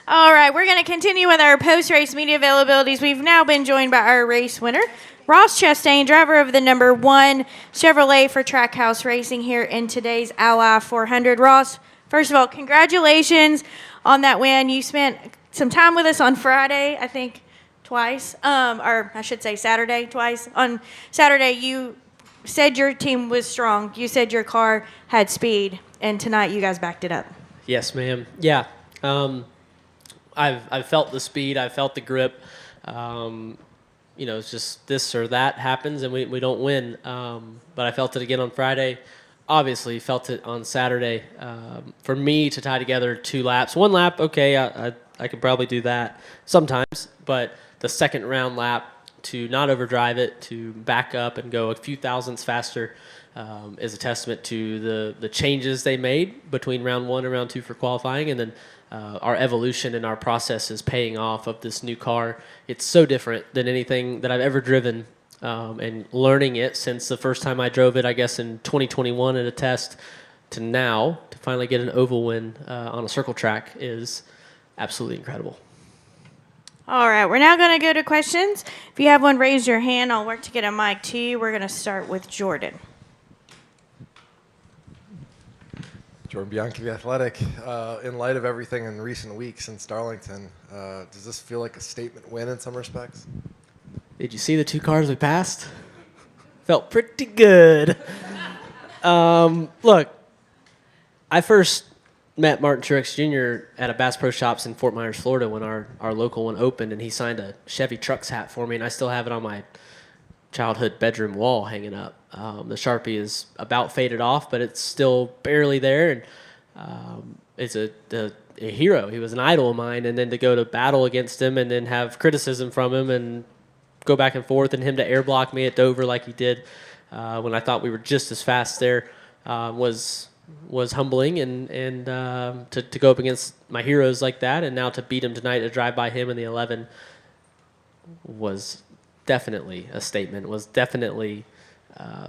All right, we're going to continue with our post-race media availabilities. We've now been joined by our race winner, Ross Chastain, driver of the number 1 Chevrolet for TrackHouse Racing here in today's Ally 400. Ross, first of all, congratulations on that win. You spent some time with us on Friday, I think twice, or I should say Saturday twice. On Saturday, you said your team was strong. You said your car had speed, and tonight you guys backed it up. Yes, ma'am. Yeah. I've felt the speed. I've felt the grip. It's just this or that happens and we don't win. But I felt it again on Friday. Obviously, felt it on Saturday. For me to tie together 2 laps. 1 lap, okay, I could probably do that sometimes. But the second round lap, to not overdrive it, to back up and go a few thousandths faster, is a testament to the changes they made between round 1 and round 2 for qualifying, and then our evolution and our process is paying off of this new car. It's so different than anything that I've ever driven, and learning it since the first time I drove it, I guess in 2021 at a test, to now, to finally get an oval win on a circle track is absolutely incredible. All right, we're now going to go to questions. If you have one, raise your hand. I'll work to get a mic to you. We're going to start with Jordan. Jordan Bianchi, The Athletic. In light of everything in recent weeks since Darlington, does this feel like a statement win in some respects? Did you see the 2 cars we passed? Felt pretty good. Look, I first met Martin Truex Jr. at a Bass Pro Shops in Fort Myers, Florida when our local one opened, and he signed a Chevy Trucks hat for me, and I still have it on my childhood bedroom wall hanging up. The Sharpie is about faded off, but it's still barely there, and it's a hero. He was an idol of mine, and then to go to battle against him and then have criticism from him and go back and forth, and him to air block me at Dover like he did when I thought we were just as fast there was humbling, and to go up against my heroes like that, and now to beat him tonight, to drive by him in the 11 was definitely a statement, was definitely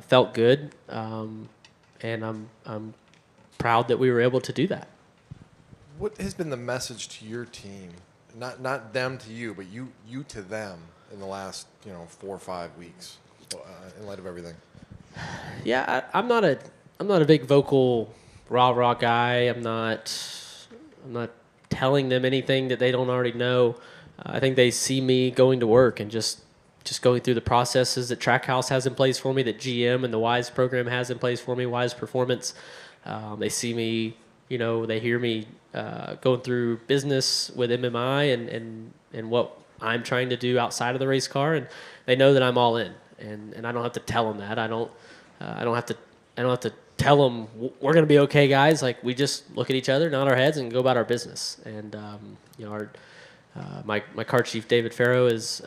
felt good, and I'm proud that we were able to do that. What has been the message to your team, not them to you, but you to them in the last 4 or 5 weeks in light of everything? Yeah, I'm not a big vocal rah guy. I'm not telling them anything that they don't already know. I think they see me going to work and just going through the processes that Trackhouse has in place for me, that GM and the WISE program has in place for me, WISE Performance. They see me, they hear me going through business with MMI and what I'm trying to do outside of the race car, and they know that I'm all in, and I don't have to tell them that. I don't have to tell them we're going to be okay, guys. Like, we just look at each other, nod our heads, and go about our business. And my car chief David Farrow is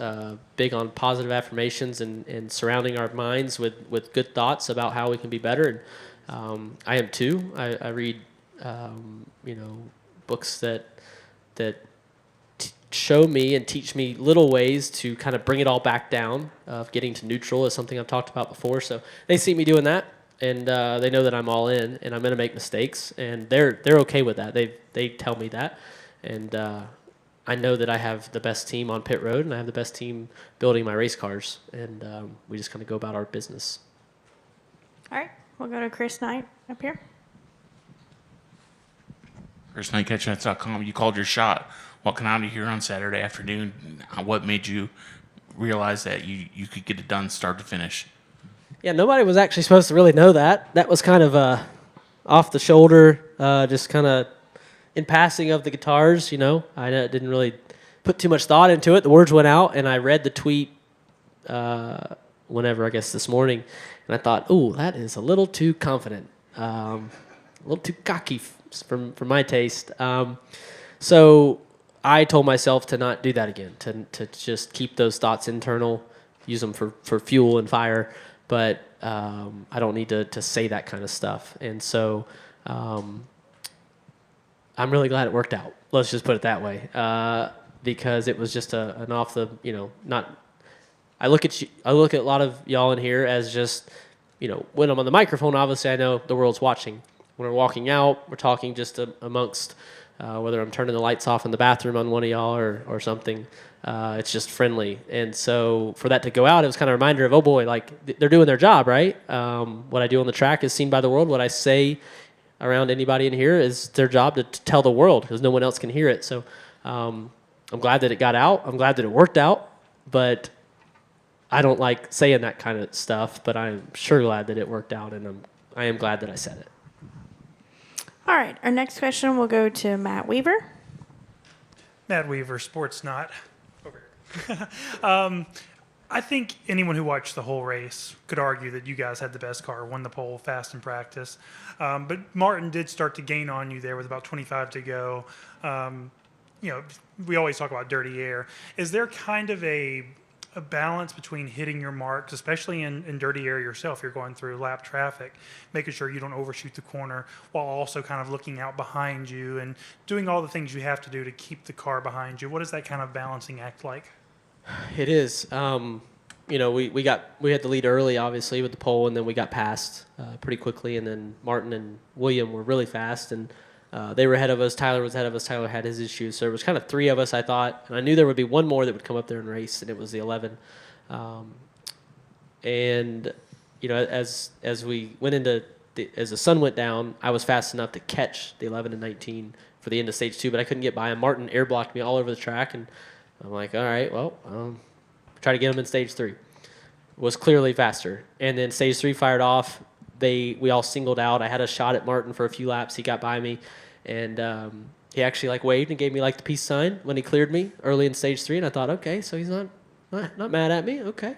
big on positive affirmations and surrounding our minds with good thoughts about how we can be better. And I am too. I read books that show me and teach me little ways to kind of bring it all back down. Getting to neutral is something I've talked about before. So they see me doing that, and they know that I'm all in, and I'm going to make mistakes, and they're okay with that. They tell me that, and I know that I have the best team on pit road, and I have the best team building my race cars, and we just kind of go about our business. All right, we'll go to Chris Knight up here. Chris Knight, catchnets.com. You called your shot. Walking out of here on Saturday afternoon, what made you realize that you could get it done start to finish? Yeah, nobody was actually supposed to really know that. That was kind of off the shoulder, just kind of in passing of the guitars, I didn't really put too much thought into it. The words went out, and I read the tweet whenever, I guess, this morning, and I thought, ooh, that is a little too confident, a little too cocky for my taste. So I told myself to not do that again, to just keep those thoughts internal, use them for fuel and fire, but I don't need to say that kind of stuff. And so I'm really glad it worked out. Let's just put it that way, because it was just an off the, not. I look at a lot of y'all in here as just, when I'm on the microphone, obviously I know the world's watching. When we're walking out, we're talking just amongst whether I'm turning the lights off in the bathroom on one of y'all or something. It's just friendly. And so for that to go out, it was kind of a reminder of, oh boy, like they're doing their job, right? What I do on the track is seen by the world. What I say around anybody in here is their job to tell the world because no one else can hear it. So I'm glad that it got out. I'm glad that it worked out, but I don't like saying that kind of stuff, but I'm sure glad that it worked out, and I am glad that I said it. All right, our next question will go to Matt Weaver. Matt Weaver, Sports Not. Over here. I think anyone who watched the whole race could argue that you guys had the best car, won the pole fast in practice. But Martin did start to gain on you there with about 25 to go. We always talk about dirty air. Is there kind of a balance between hitting your marks, especially in dirty air yourself? You're going through lap traffic, making sure you don't overshoot the corner while also kind of looking out behind you and doing all the things you have to do to keep the car behind you. What is that kind of balancing act like? It is. We had the lead early, obviously, with the pole, and then we got passed pretty quickly. And then Martin and William were really fast, and they were ahead of us. Tyler was ahead of us. Tyler had his issues, so there was kind of three of us, I thought, and I knew there would be one more that would come up there and race, and it was the 11. As we went into as the sun went down, I was fast enough to catch the 11 and 19 for the end of stage 2, but I couldn't get by him. Martin air blocked me all over the track, and I'm like, all right, well, try to get him in stage 3. Was clearly faster. And then stage 3 fired off. We all singled out. I had a shot at Martin for a few laps. He got by me, and he actually waved and gave me the peace sign when he cleared me early in stage 3. And I thought, okay, so he's not mad at me. Okay.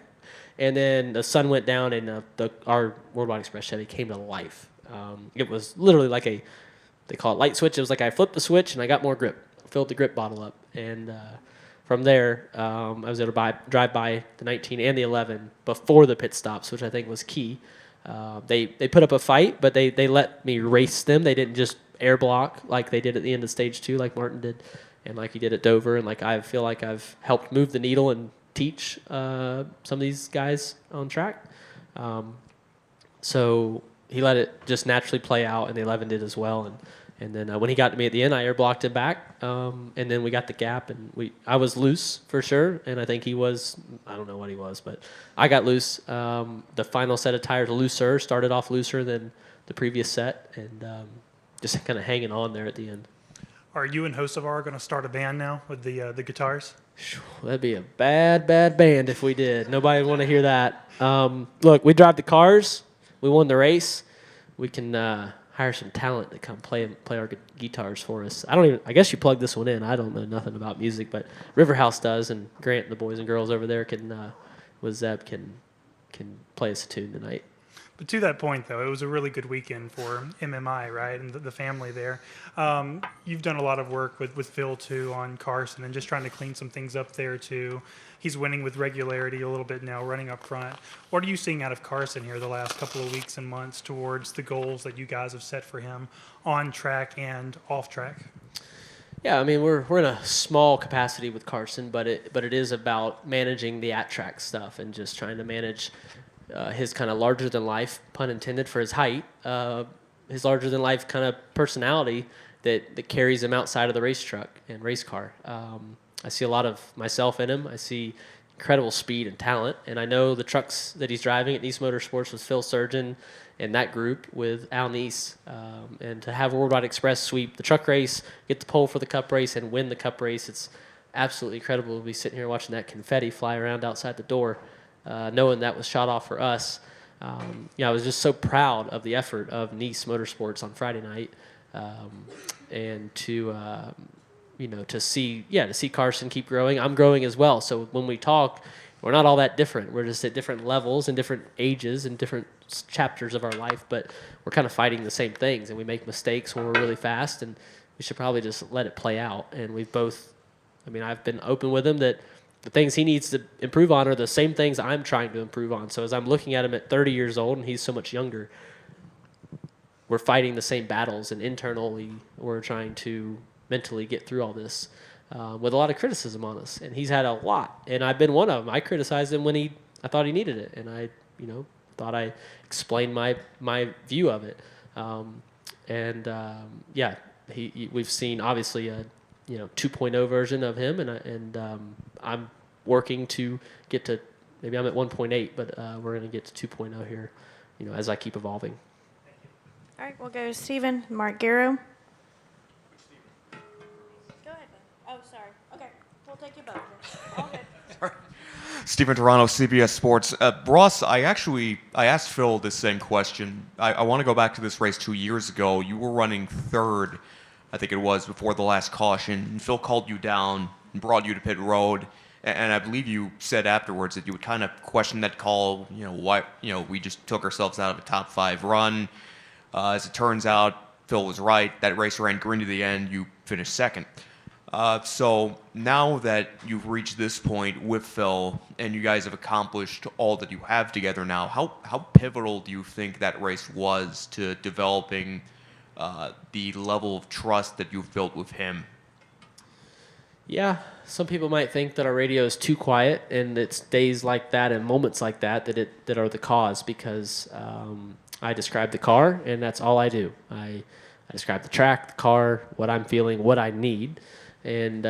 And then the sun went down, and our Worldwide Express Chevy came to life. It was literally they call it light switch. It was like I flipped the switch and I got more grip, filled the grip bottle up, and from there, I was able to drive by the 19 and the 11 before the pit stops, which I think was key. They put up a fight, but they let me race them. They didn't just air block like they did at the end of stage 2, like Martin did, and like he did at Dover. And I feel like I've helped move the needle and teach some of these guys on track. So he let it just naturally play out, and the 11 did as well. And then when he got to me at the end, I air blocked him back, and then we got the gap, and I was loose for sure, and I think he was, I don't know what he was, but I got loose. The final set of tires started off looser than the previous set, and just kind of hanging on there at the end. Are you and Hocevar going to start a band now with the guitars? That'd be a bad band if we did. Nobody would want to hear that. Look, we drive the cars. We won the race. We can hire some talent to come play our guitars for us. I guess you plug this one in. I don't know nothing about music, but Riverhouse does, and Grant and the boys and girls over there with Zeb can play us a tune tonight. But to that point, though, it was a really good weekend for MMI, right, and the family there. You've done a lot of work with Phil, too, on Carson and just trying to clean some things up there, too. He's winning with regularity a little bit now, running up front. What are you seeing out of Carson here the last couple of weeks and months towards the goals that you guys have set for him on track and off track? Yeah, I mean, we're in a small capacity with Carson, but it is about managing the at-track stuff and just trying to manage his kind of larger-than-life, pun intended, for his height, his larger-than-life kind of personality that carries him outside of the race truck and race car. I see a lot of myself in him. I see incredible speed and talent, and I know the trucks that he's driving at Nice Motorsports with Phil Surgeon and that group with Al Nice, and to have Worldwide Express sweep the truck race, get the pole for the cup race, and win the cup race, it's absolutely incredible to be sitting here watching that confetti fly around outside the door, knowing that was shot off for us. I was just so proud of the effort of Nice Motorsports on Friday night, and to see Carson keep growing. I'm growing as well. So when we talk, we're not all that different. We're just at different levels and different ages and different chapters of our life, but we're kind of fighting the same things, and we make mistakes when we're really fast, and we should probably just let it play out. And we've both, I've been open with him that the things he needs to improve on are the same things I'm trying to improve on. So as I'm looking at him at 30 years old and he's so much younger, we're fighting the same battles, and internally we're trying to mentally get through all this with a lot of criticism on us. And he's had a lot, and I've been one of them. I criticized him when I thought he needed it, and I thought I explained my view of it. we've seen obviously a 2.0 version of him, and I'm working to get to, maybe I'm at 1.8, but we're going to get to 2.0 here, as I keep evolving. All right, we'll go to Stephen, Mark Garrow. Go ahead, Ben. Oh, sorry. Okay, we'll take you both. All good. Stephen Toronto, CBS Sports. Ross, I asked Phil this same question. I want to go back to this race 2 years ago. You were running third, I think it was, before the last caution. And Phil called you down and brought you to pit road. And I believe you said afterwards that you would kind of question that call. Why? We just took ourselves out of a top 5 run. As it turns out, Phil was right. That race ran green to the end. You finished second. So now that you've reached this point with Phil and you guys have accomplished all that you have together now, how pivotal do you think that race was to developing the level of trust that you've built with him? Yeah, some people might think that our radio is too quiet, and it's days like that and moments like that that are the cause, because I describe the car, and that's all I do. I describe the track, the car, what I'm feeling, what I need. And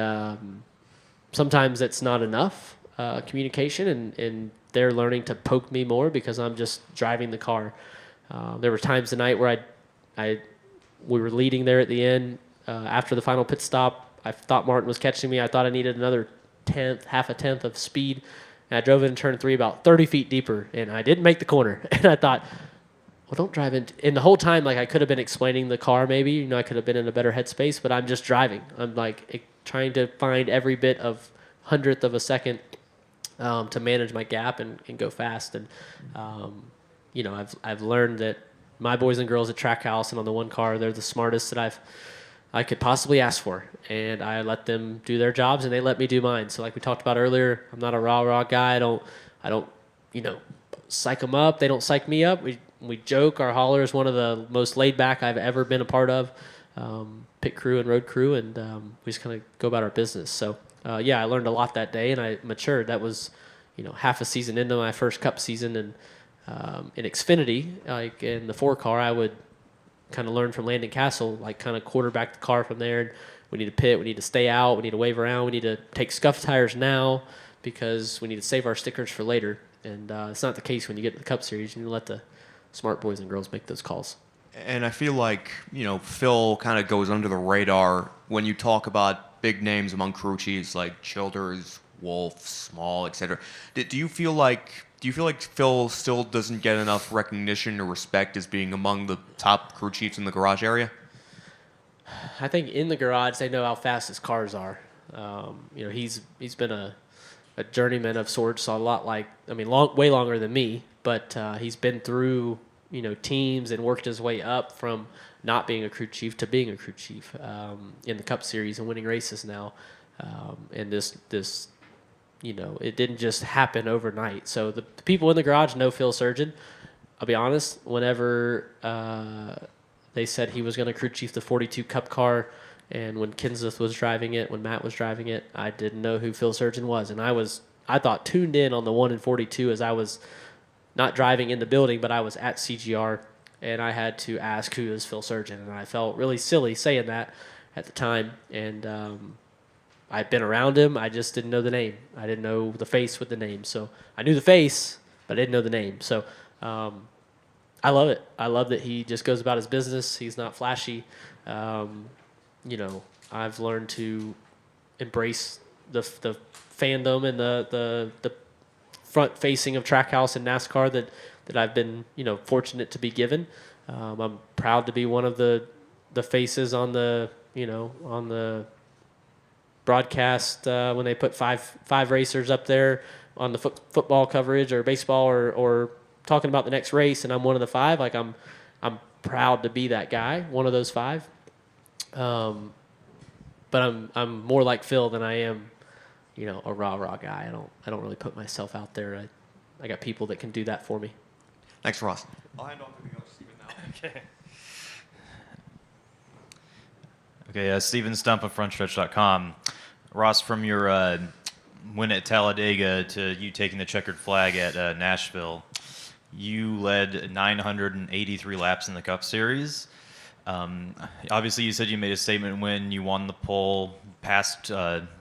sometimes it's not enough communication, and they're learning to poke me more because I'm just driving the car. There were times tonight where we were leading there at the end. After the final pit stop, I thought Martin was catching me. I thought I needed another half a tenth of speed. And I drove in turn 3 about 30 feet deeper, and I didn't make the corner. And I thought, well, don't drive into. And the whole time, I could have been explaining the car maybe. I could have been in a better headspace, but I'm just driving. I'm trying to find every bit of hundredth of a second to manage my gap and go fast. And I've learned that my boys and girls at Trackhouse and on the one car, they're the smartest that I could possibly ask for, and I let them do their jobs, and they let me do mine. So like we talked about earlier, I'm not a rah guy. I don't psych them up. They don't psych me up. We joke. Our hauler is one of the most laid back I've ever been a part of, pit crew and road crew, and we just kind of go about our business. So I learned a lot that day, and I matured. That was half a season into my first Cup season, and in Xfinity, in the 4 car, I would kind of learn from Landon Castle, kind of quarterback the car from there. And we need to pit, we need to stay out, we need to wave around, we need to take scuff tires now because we need to save our stickers for later. And it's not the case when you get to the Cup Series. You need to let the smart boys and girls make those calls. And I feel like, Phil kind of goes under the radar when you talk about big names among crew chiefs like Childers, Wolf, Small, etc. Do you feel like Phil still doesn't get enough recognition or respect as being among the top crew chiefs in the garage area? I think in the garage they know how fast his cars are. He's been a journeyman of sorts, a lot way longer than me, but he's been through teams and worked his way up from not being a crew chief to being a crew chief in the Cup Series and winning races now. And this it didn't just happen overnight. So the people in the garage know Phil Surgeon. I'll be honest, whenever they said he was going to crew chief the 42 Cup car, and when Kenseth was driving it, when Matt was driving it, I didn't know who Phil Surgeon was. And I thought tuned in on the 1 in 42 as I was not driving in the building, but I was at CGR, and I had to ask who is Phil Surgeon. And I felt really silly saying that at the time. And I'd been around him. I just didn't know the name. I didn't know the face with the name. So I knew the face, but I didn't know the name. So I love it. I love that he just goes about his business. He's not flashy. I've learned to embrace the fandom and the front facing of Trackhouse and NASCAR that I've been fortunate to be given. I'm proud to be one of the faces on the broadcast when they put five racers up there on the football coverage or baseball or talking about the next race, and I'm one of the 5. I'm proud to be that guy, one of those 5. But I'm more like Phil than I am, a rah guy. I don't really put myself out there. I got people that can do that for me. Thanks, Ross. I'll hand off to Steven now. Okay, Steven Stump of FrontStretch.com. Ross, from your win at Talladega to you taking the checkered flag at Nashville, you led 983 laps in the Cup Series. Obviously, you said you made a statement when you won the pole, passed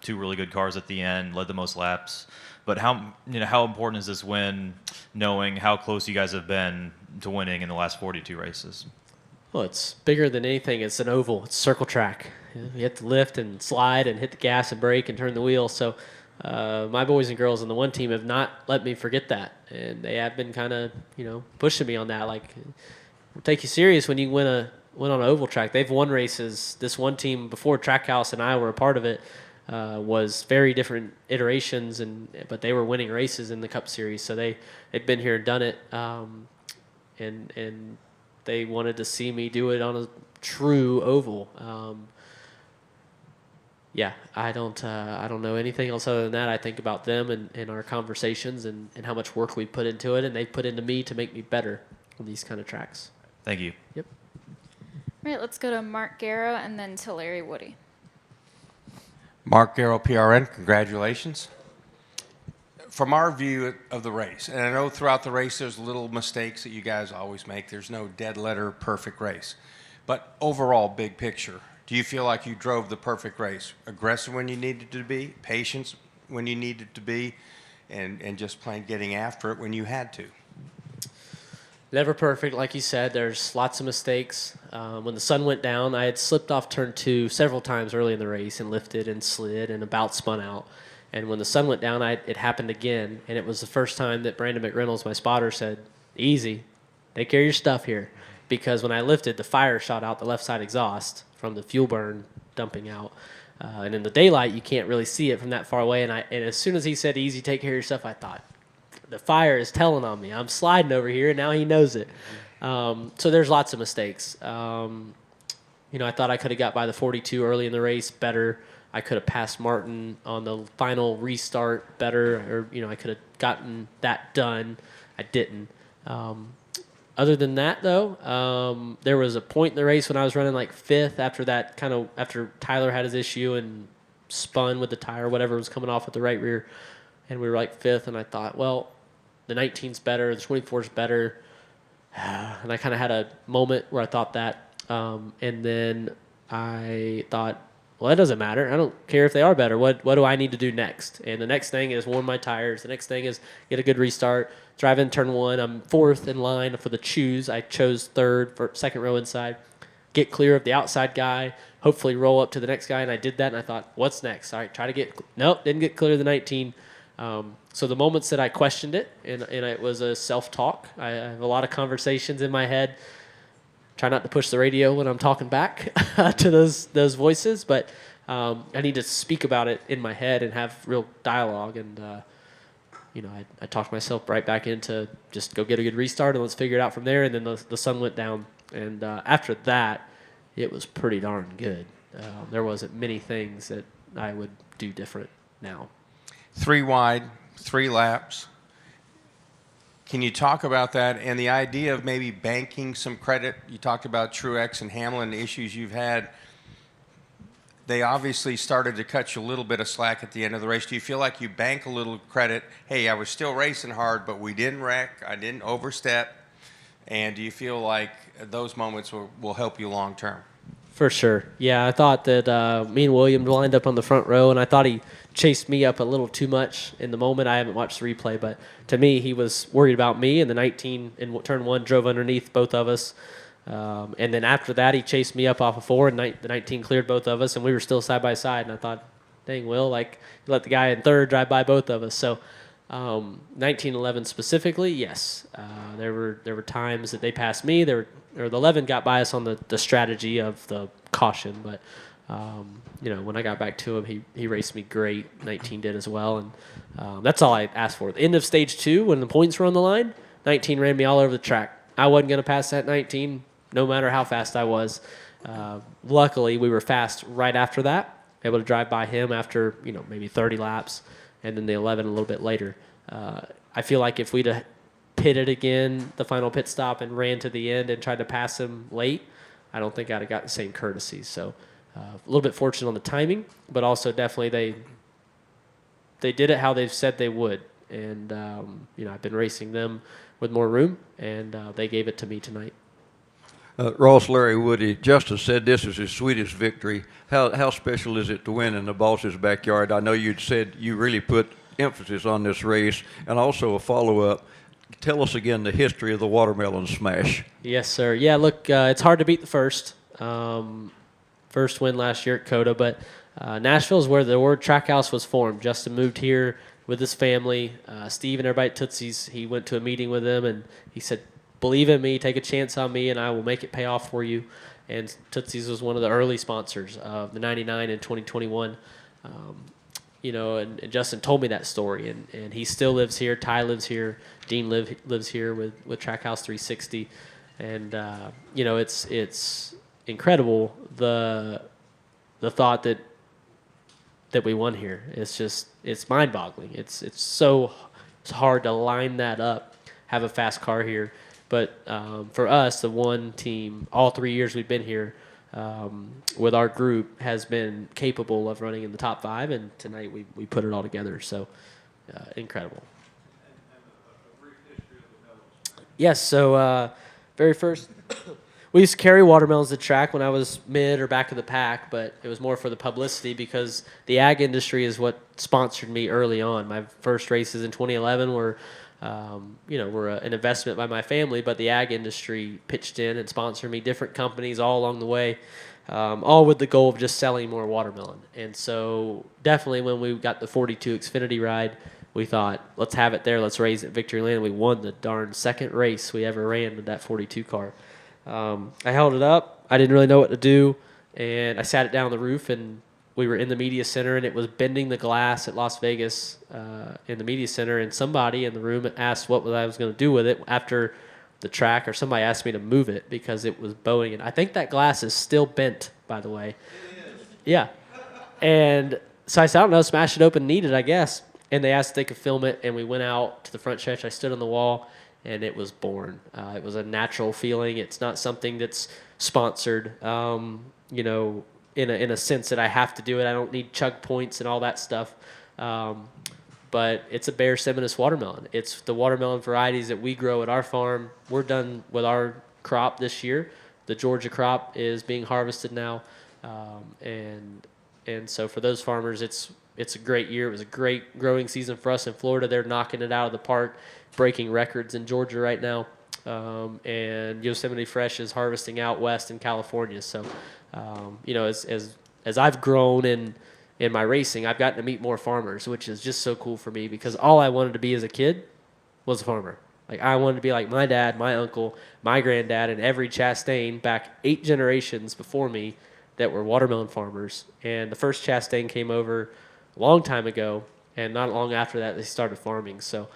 two really good cars at the end, led the most laps. But how important is this win, knowing how close you guys have been to winning in the last 42 races? Well, it's bigger than anything. It's an oval. It's circle track. You have to lift and slide and hit the gas and brake and turn the wheel. So my boys and girls on the one team have not let me forget that, and they have been kind of pushing me on that. Like, we'll take you serious when you win on an oval track. They've won races. This one team before Trackhouse and I were a part of it was very different iterations, but they were winning races in the Cup Series. So they'd been here and done it, and they wanted to see me do it on a true oval. I don't know anything else other than that. I think about them and our conversations and how much work we put into it, and they put into me to make me better on these kind of tracks. Thank you. Yep. All right, let's go to Mark Garrow and then to Larry Woody. Mark Garrow, PRN, congratulations. From our view of the race, and I know throughout the race there's little mistakes that you guys always make. There's no dead letter perfect race. But overall, big picture, do you feel like you drove the perfect race? Aggressive when you needed to be, patience when you needed to be, and just plain getting after it when you had to? Never perfect, like you said. There's lots of mistakes. When the sun went down, I had slipped off turn 2 several times early in the race and lifted and slid and about spun out. And when the sun went down, it happened again. And it was the first time that Brandon McReynolds, my spotter, said, "Easy, take care of your stuff here." Because when I lifted, the fire shot out the left side exhaust from the fuel burn dumping out. And in the daylight, you can't really see it from that far away. And as soon as he said, "Easy, take care of your stuff," I thought, the fire is telling on me. I'm sliding over here, and now he knows it. So there's lots of mistakes. I thought I could have got by the 42 early in the race better. I could have passed Martin on the final restart better, or I could have gotten that done. I didn't. Other than that, though, there was a point in the race when I was running like 5th after Tyler had his issue and spun with the tire, whatever was coming off with the right rear, and we were like 5th, and I thought, well, the 19's better, the 24's better, and I kind of had a moment where I thought that, and then I thought, well, that doesn't matter. I don't care if they are better. What do I need to do next? And the next thing is warm my tires. The next thing is get a good restart. Drive in turn 1. I'm 4th in line for the choose. I chose 3rd for second row inside. Get clear of the outside guy. Hopefully roll up to the next guy. And I did that, and I thought, what's next? All right, try to get – nope, didn't get clear of the 19. So the moments that I questioned it, and it was a self-talk. I have a lot of conversations in my head. Try not to push the radio when I'm talking back to those voices, but I need to speak about it in my head and have real dialogue. And I talked myself right back into just go get a good restart and let's figure it out from there. And then the sun went down, and after that, it was pretty darn good. There wasn't many things that I would do different now. 3 wide, 3 laps. Can you talk about that and the idea of maybe banking some credit? You talked about Truex and Hamlin, the issues you've had. They obviously started to cut you a little bit of slack at the end of the race. Do you feel like you bank a little credit? Hey, I was still racing hard, but we didn't wreck. I didn't overstep. And do you feel like those moments will help you long term? For sure. Yeah, I thought that me and William lined up on the front row, and I thought he chased me up a little too much in the moment. I haven't watched the replay, but to me, he was worried about me, and the 19 in turn 1 drove underneath both of us. And then after that, he chased me up off of 4, and the 19 cleared both of us, and we were still side by side. And I thought, dang, Will, you let the guy in 3rd drive by both of us. So 1911 specifically, yes. There were times that they passed me. The 11 got by us on the strategy of the caution, but when I got back to him, he raced me great. 19 did as well, and that's all I asked for. At the end of stage 2, when the points were on the line, 19 ran me all over the track. I wasn't going to pass that 19, no matter how fast I was. Luckily, we were fast right after that, able to drive by him after maybe 30 laps, and then the 11 a little bit later. I feel like if we'd have pitted again, the final pit stop, and ran to the end and tried to pass him late, I don't think I'd have got the same courtesy. So a little bit fortunate on the timing, but also definitely they did it how they've said they would. And, I've been racing them with more room, and they gave it to me tonight. Ross, Larry, Woody, Justin said this is his sweetest victory. How special is it to win in the boss's backyard? I know you'd said you really put emphasis on this race. And also a follow-up, tell us again the history of the watermelon smash. Yes, sir. Yeah, look, it's hard to beat the first. First win last year at COTA, but Nashville is where the word Trackhouse was formed. Justin moved here with his family. Steve and everybody at Tootsie's, he went to a meeting with them, and he said, believe in me, take a chance on me, and I will make it pay off for you. And Tootsie's was one of the early sponsors of the 99 and 2021. And Justin told me that story, and he still lives here. Ty lives here. Dean lives here with Trackhouse 360. And, it's incredible, the thought that we won here. It's mind-boggling. It's hard to line that up, have a fast car here. But for us, the one team, all 3 years we've been here, with our group, has been capable of running in the top 5, and tonight we put it all together. So incredible. Yes, so very first, we used to carry watermelons to track when I was mid or back of the pack, but it was more for the publicity because the ag industry is what sponsored me early on. My first races in 2011 were an investment by my family, but the ag industry pitched in and sponsored me, different companies all along the way, all with the goal of just selling more watermelon. And so definitely when we got the 42 Xfinity ride, we thought, let's have it there, let's raise it at Victory Lane. We won the darn second race we ever ran with that 42 car. I held it up. I didn't really know what to do, and I sat it down on the roof, and we were in the media center, and it was bending the glass at Las Vegas in the media center, and somebody in the room asked what I was going to do with it after the track, or somebody asked me to move it because it was bowing. And I think that glass is still bent, by the way. Yeah. And so I said, I don't know, smash it open, need it, I guess. And they asked if they could film it, and we went out to the front stretch. I stood on the wall, and it was born. It was a natural feeling. It's not something that's sponsored, in a sense that I have to do it. I don't need chug points and all that stuff. But it's a Bear Seminus watermelon. It's the watermelon varieties that we grow at our farm. We're done with our crop this year. The Georgia crop is being harvested now. And so for those farmers, it's a great year. It was a great growing season for us in Florida. They're knocking it out of the park, breaking records in Georgia right now. And Yosemite Fresh is harvesting out west in California. So, as I've grown in my racing, I've gotten to meet more farmers, which is just so cool for me because all I wanted to be as a kid was a farmer. Like, I wanted to be like my dad, my uncle, my granddad, and every Chastain back 8 generations before me that were watermelon farmers. And the first Chastain came over a long time ago, and not long after that, they started farming. So,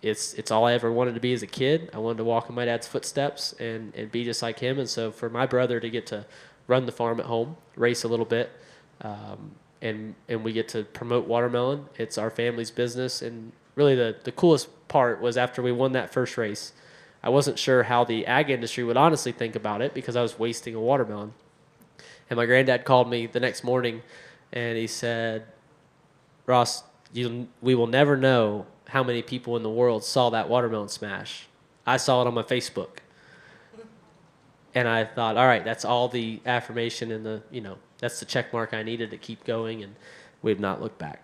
it's all I ever wanted to be as a kid. I wanted to walk in my dad's footsteps and be just like him. And so for my brother to get to run the farm at home, race a little bit, and we get to promote watermelon, it's our family's business. And really the coolest part was after we won that first race, I wasn't sure how the ag industry would honestly think about it because I was wasting a watermelon. And my granddad called me the next morning, and he said, Ross, we will never know how many people in the world saw that watermelon smash. I saw it on my Facebook. And I thought, all right, that's all the affirmation and that's the check mark I needed to keep going, and we have not looked back.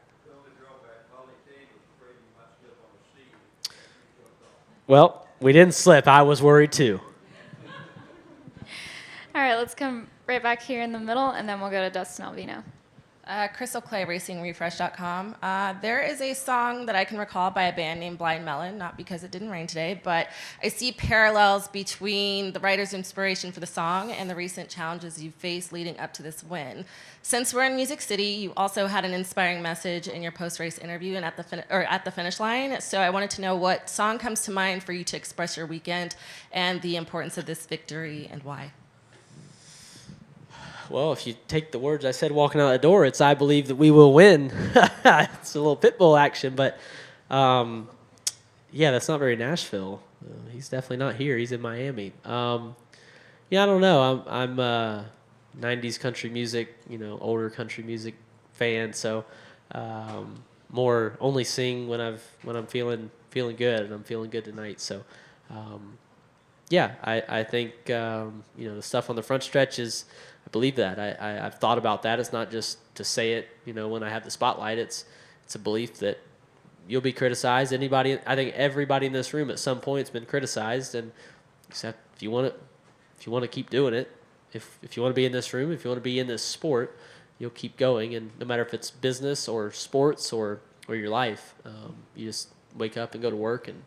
Well, we didn't slip. I was worried too. All right, let's come right back here in the middle, and then we'll go to Dustin Albino. Crystal Clay, RacingRefresh.com. There is a song that I can recall by a band named Blind Melon, not because it didn't rain today, but I see parallels between the writer's inspiration for the song and the recent challenges you faced leading up to this win. Since we're in Music City, you also had an inspiring message in your post-race interview and at the finish line. So I wanted to know what song comes to mind for you to express your weekend and the importance of this victory and why. Well, if you take the words I said walking out the door, it's I believe that we will win. It's a little Pitbull action, but that's not very Nashville. He's definitely not here. He's in Miami. I don't know. I'm 90s country music, older country music fan, so more only sing when I'm feeling good, and I'm feeling good tonight. So yeah, I think the stuff on the front stretch is, I believe that. I've thought about that. It's not just to say it, when I have the spotlight. It's a belief that you'll be criticized. I think everybody in this room at some point has been criticized, and except if you want to keep doing it, if you want to be in this room, if you want to be in this sport, you'll keep going. And no matter if it's business or sports or your life, you just wake up and go to work, and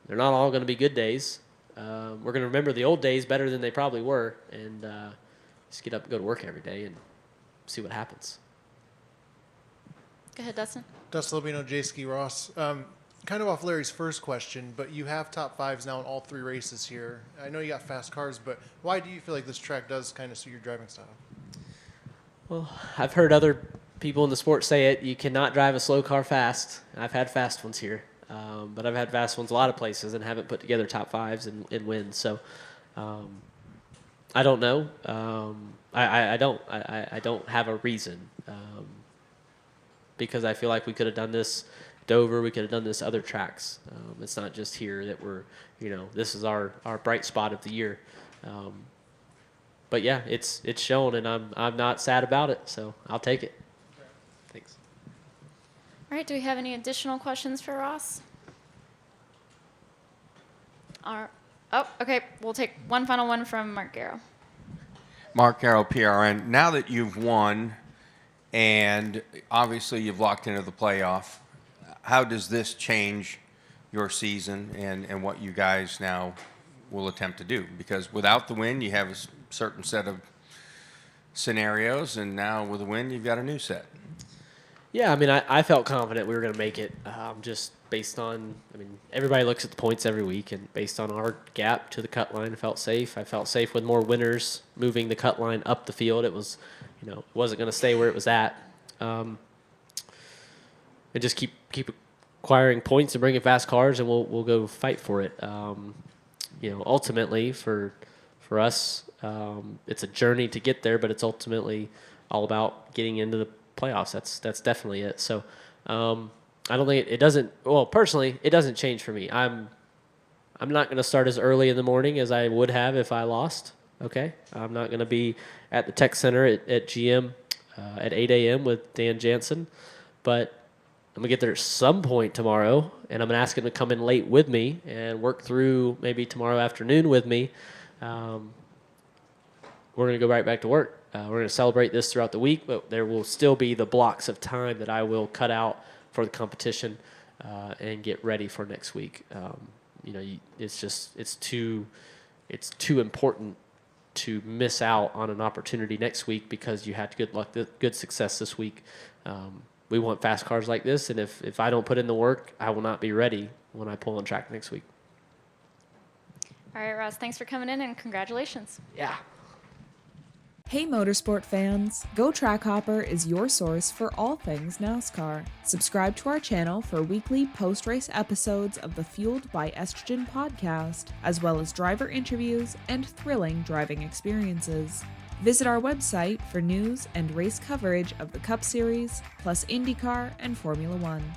they're not all going to be good days. We're going to remember the old days better than they probably were, and just get up and go to work every day and see what happens. Go ahead, Dustin. Dustin Lobino, J-Ski Ross. Kind of off Larry's first question, but you have top fives now in all 3 races here. I know you got fast cars, but why do you feel like this track does kind of suit your driving style? Well, I've heard other people in the sport say it. You cannot drive a slow car fast. I've had fast ones here, but I've had fast ones a lot of places and haven't put together top fives and wins. So I don't know. I don't have a reason. Because I feel like we could have done this Dover, we could have done this other tracks. It's not just here that we're, this is our bright spot of the year. But yeah, it's shown, and I'm not sad about it, so I'll take it. Thanks. All right, do we have any additional questions for Ross? Okay, we'll take one final one from Mark Garrow. Mark Carroll, PRN. Now that you've won, and obviously you've locked into the playoff, how does this change your season and what you guys now will attempt to do? Because without the win, you have a certain set of scenarios, and now with a win, you've got a new set. Yeah, I felt confident we were going to make it, just based on, everybody looks at the points every week, and based on our gap to the cut line, I felt safe. I felt safe with more winners moving the cut line up the field. It was, it wasn't going to stay where it was at. And just keep acquiring points and bringing fast cars, and we'll go fight for it. Ultimately for us, it's a journey to get there, but it's ultimately all about getting into the playoffs. That's definitely it. So I don't think it doesn't. Well, personally, it doesn't change for me. I'm not going to start as early in the morning as I would have if I lost. Okay, I'm not going to be at the tech center at GM at 8 a.m. with Dan Jansen, but I'm going to get there at some point tomorrow, and I'm going to ask him to come in late with me and work through maybe tomorrow afternoon with me. We're going to go right back to work. We're going to celebrate this throughout the week, but there will still be the blocks of time that I will cut out for the competition and get ready for next week. It's too important to miss out on an opportunity next week because you had good success this week. We want fast cars like this, and if I don't put in the work, I will not be ready when I pull on track next week. All right, Ross, thanks for coming in, and congratulations. Yeah. Hey motorsport fans, Go TrackHopper is your source for all things NASCAR. Subscribe to our channel for weekly post-race episodes of the Fueled by Estrogen podcast, as well as driver interviews and thrilling driving experiences. Visit our website for news and race coverage of the Cup Series, plus IndyCar and Formula One.